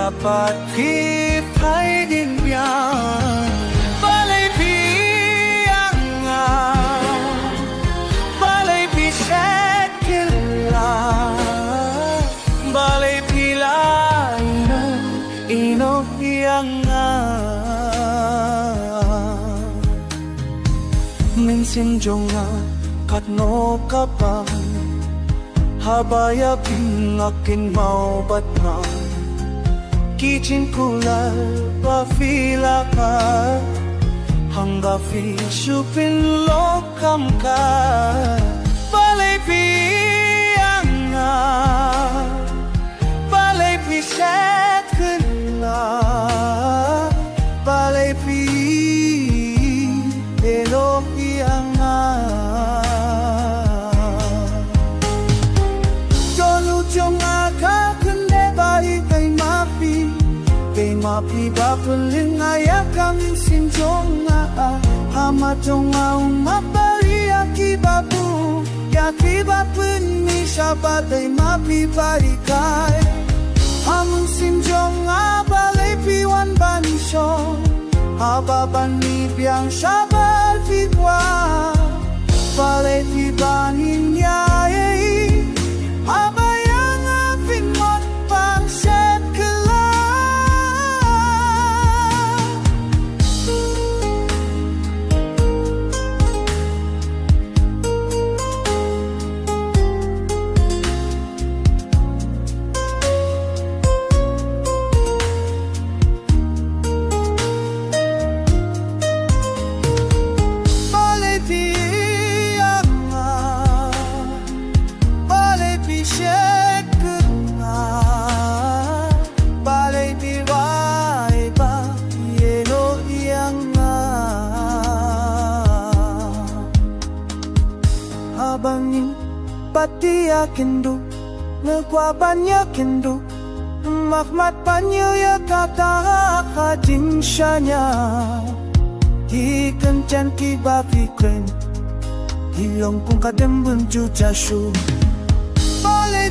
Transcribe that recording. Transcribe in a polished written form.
dapat ipaiinbyan. Balay piangan, balay piset kila, balay pila ino iangan. Minsan jonga katno kapang habaya pingakin mau batman kicin kulal pafila ka hangga fi supin lokam ka. Balay pianga, balay piset kena, balay pi elo pianga. Mapi bapuling ayakang sinjong hama jonga umapari akibabu yakibapun ni sabatay mapi barikai hamung sinjong balay piwan banisyo hababan ni biyang sabat fibwa balay pibanin yae habayang aping mot pangset kela. Abangin pati akindu ngekwabannya kindu makmat panyo ya kata hajin syanya ikan ki bafikren hilong kung kadem bunju jashu balay